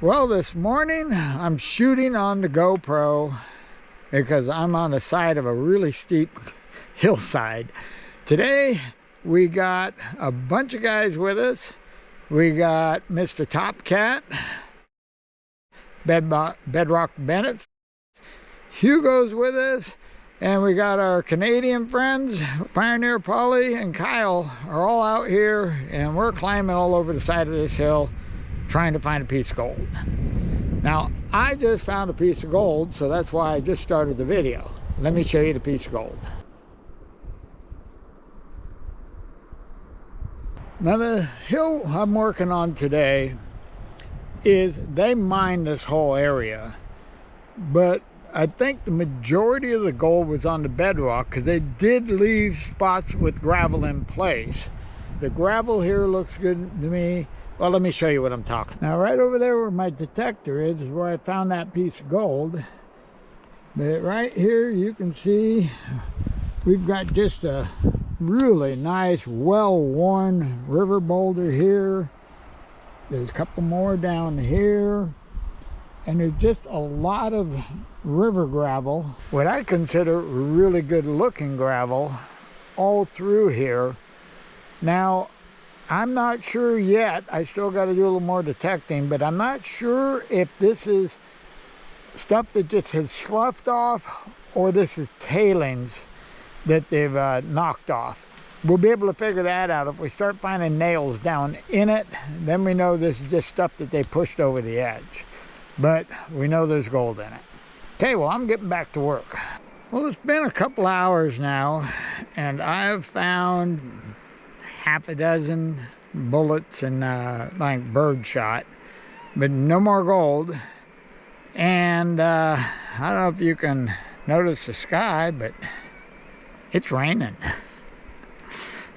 Well, this morning I'm shooting on the GoPro because I'm on the side of a really steep hillside. Today we got a bunch of guys with us. We got Mr. Top Cat, Bedrock Bennett, Hugo's with us, and we got our Canadian friends, Pioneer Polly and Kyle are all out here, and we're climbing all over the side of this hill trying to find a piece of gold. Now, I just found a piece of gold, so that's why I just started the video. Let me show you the piece of gold. Now, the hill I'm working on today is, they mined this whole area, but I think the majority of the gold was on the bedrock because they did leave spots with gravel in place. The gravel here looks good to me. Well, let me show you what I'm talking. Now, right over there where my detector is where I found that piece of gold. But right here you can see we've got just a really nice, well-worn river boulder here. There's a couple more down here. And there's just a lot of river gravel, what I consider really good looking gravel, all through here. Now, I'm not sure yet, I still got to do a little more detecting, but I'm not sure if this is stuff that just has sloughed off or this is tailings that they've knocked off. We'll be able to figure that out. If we start finding nails down in it, then we know this is just stuff that they pushed over the edge. But we know there's gold in it. Okay, well, I'm getting back to work. Well, it's been a couple hours now, and I've found half a dozen bullets and like bird shot, but no more gold. And I don't know if you can notice the sky, but it's raining.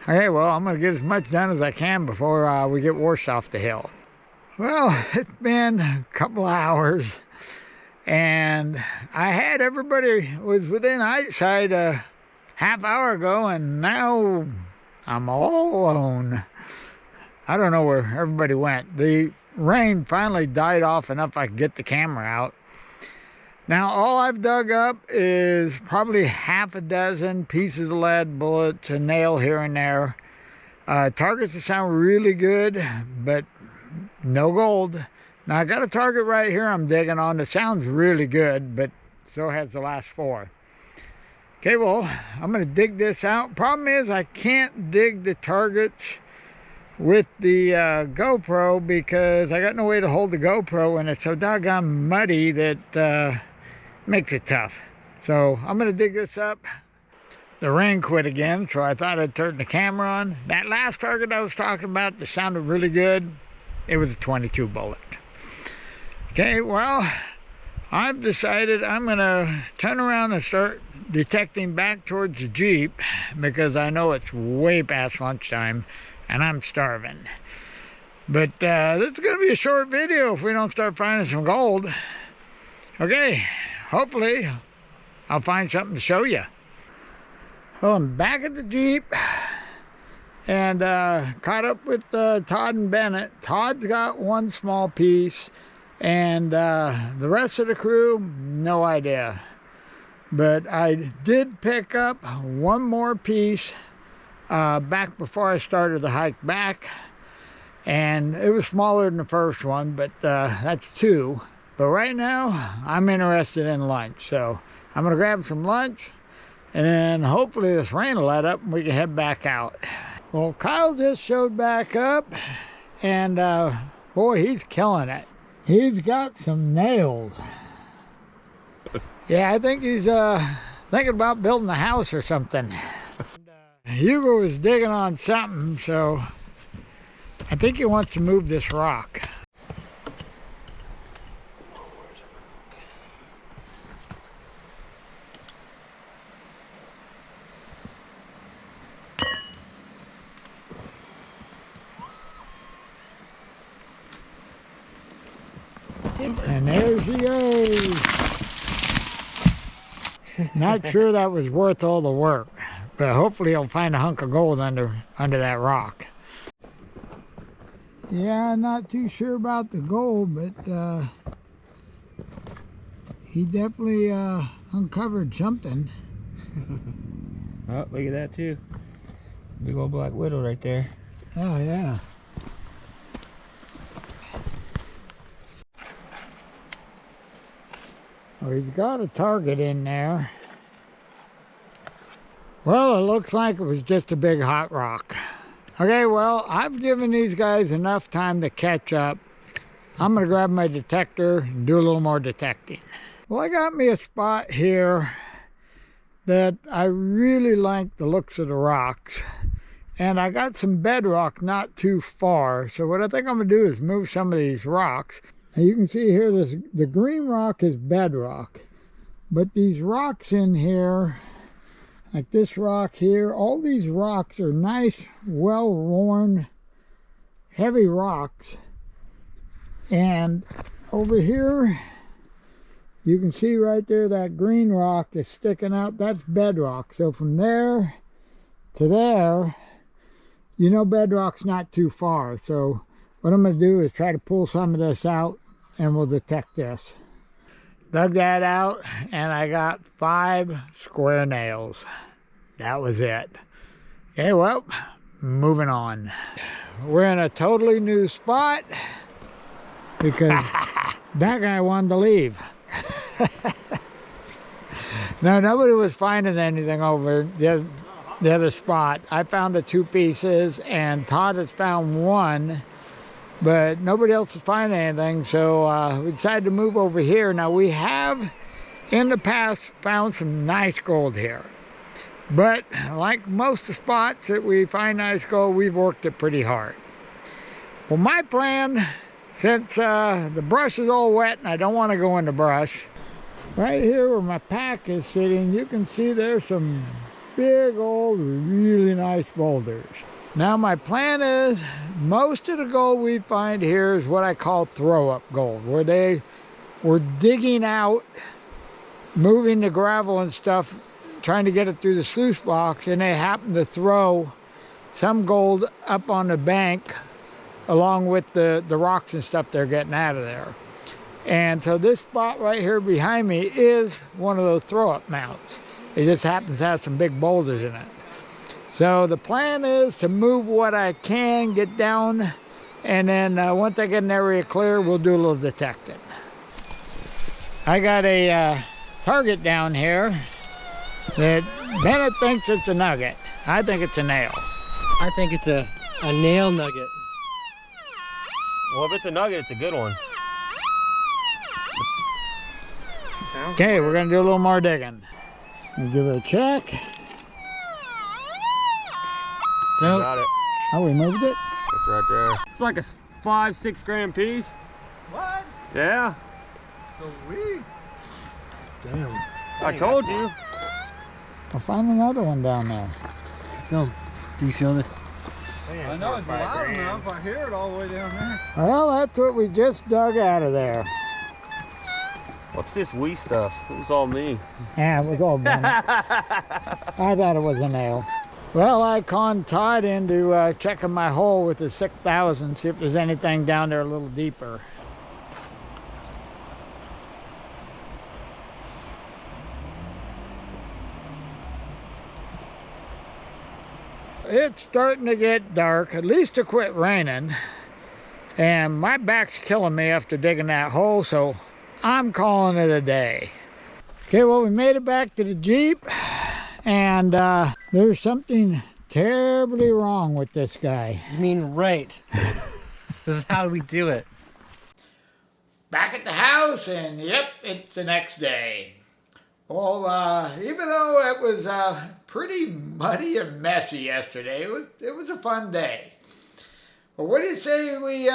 Okay, well, I'm gonna get as much done as I can before we get washed off the hill. Well, it's been a couple hours, and I had everybody was within eyesight a half hour ago, and now I'm all alone. I don't know where everybody went. The rain finally died off enough I could get the camera out. Now, all I've dug up is probably half a dozen pieces of lead, bullets, a nail here and there. Targets that sound really good, but no gold. Now, I got a target right here I'm digging on that sounds really good, but so has the last four. Okay, well, I'm going to dig this out. Problem is, I can't dig the targets with the GoPro because I got no way to hold the GoPro, and it's so doggone muddy that makes it tough. So I'm going to dig this up. The rain quit again, so I thought I'd turn the camera on. That last target I was talking about that sounded really good, it was a 22 bullet. Okay, well, I've decided I'm going to turn around and start detecting back towards the Jeep because I know it's way past lunchtime and I'm starving. But this is going to be a short video if we don't start finding some gold. Okay, hopefully I'll find something to show you. Well, I'm back at the Jeep and caught up with Todd and Bennett. Todd's got one small piece, and the rest of the crew, no idea. But I did pick up one more piece back before I started the hike back, and it was smaller than the first one, but that's two. But right now, I'm interested in lunch, so I'm gonna grab some lunch, and then hopefully this rain will let up and we can head back out. Well, Kyle just showed back up, and boy, he's killing it. He's got some nails. Yeah, I think he's thinking about building a house or something. Hugo was digging on something, so I think he wants to move this rock. And there she goes. Not sure that was worth all the work, but hopefully he'll find a hunk of gold under that rock. Yeah, not too sure about the gold, but he definitely uncovered something. Oh, look at that too. Big old black widow right there. Oh, yeah. Well, he's got a target in there. Well, it looks like it was just a big hot rock. Okay, well, I've given these guys enough time to catch up. I'm going to grab my detector and do a little more detecting. Well, I got me a spot here that I really like the looks of the rocks. And I got some bedrock not too far. So what I think I'm going to do is move some of these rocks. And you can see here, the green rock is bedrock. But these rocks in here, like this rock here, all these rocks are nice, well-worn, heavy rocks. And over here, you can see right there that green rock is sticking out. That's bedrock. So from there to there, you know bedrock's not too far. So what I'm going to do is try to pull some of this out and we'll detect this. Dug that out and I got 5 square nails. That was it. Okay, well, moving on. We're in a totally new spot because that guy wanted to leave. No, nobody was finding anything over the other spot. I found the 2 pieces and Todd has found 1, but nobody else is finding anything, so we decided to move over here. Now, we have in the past found some nice gold here, but like most of the spots that we find nice gold, we've worked it pretty hard. Well, my plan, since the brush is all wet and I don't want to go in the brush, right here where my pack is sitting, you can see there's some big old really nice boulders. Now my plan is, most of the gold we find here is what I call throw-up gold, where they were digging out, moving the gravel and stuff, trying to get it through the sluice box, and they happened to throw some gold up on the bank along with the rocks and stuff they're getting out of there. And so this spot right here behind me is one of those throw-up mounts. It just happens to have some big boulders in it. So the plan is to move what I can, get down, and then once I get an area clear, we'll do a little detecting. I got a target down here that Bennett thinks it's a nugget. I think it's a nail. I think it's a nail nugget. Well, if it's a nugget, it's a good one. Okay, we're gonna do a little more digging. We'll give it a check. So, Got it. Oh, we moved it? It's right there. It's like a 5-6 gram piece. What? Yeah. Sweet. damn. I told you. I'll find another one down there. Film. Do you show the? I know it's loud enough. I hear it all the way down there. Well, that's what we just dug out of there. What's this wee stuff? It was all me. Yeah, it was all Bennett. I thought it was a nail. Well, I conned Todd into checking my hole with the 6000, see if there's anything down there a little deeper. It's starting to get dark, at least to quit raining. And my back's killing me after digging that hole, so I'm calling it a day. Okay, well, we made it back to the Jeep, and there's something terribly wrong with this guy. You mean right? This is how we do it. Back at the house, and yep, it's the next day. Well, even though it was pretty muddy and messy yesterday, it was a fun day. Well, what do you say we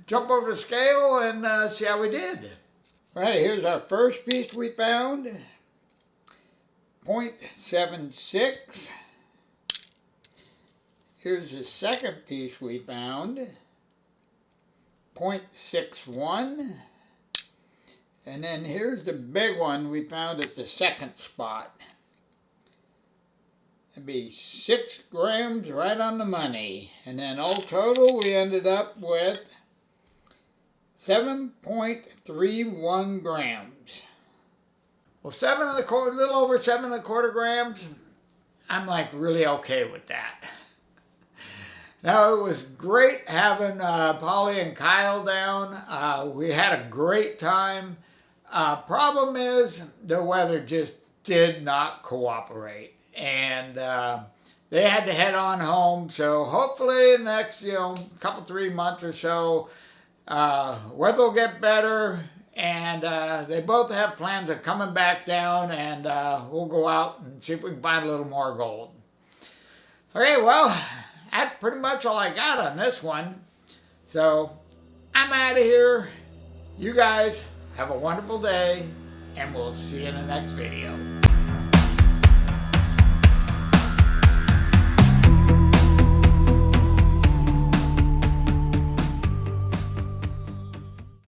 jump over the scale and see how we did? Right, here's our first piece we found, 0.76. Here's the second piece we found, 0.61. And then here's the big one we found at the second spot. It'd be 6 grams right on the money. And then all total, we ended up with 7.31 grams. Well, a little over 7.25 grams, I'm like really okay with that. Now, it was great having Polly and Kyle down. We had a great time. Problem is, the weather just did not cooperate. And they had to head on home. So hopefully in the next, couple, 3 months or so, weather will get better. And they both have plans of coming back down, and we'll go out and see if we can find a little more gold. Okay, well, that's pretty much all I got on this one. So I'm out of here. You guys have a wonderful day, and we'll see you in the next video.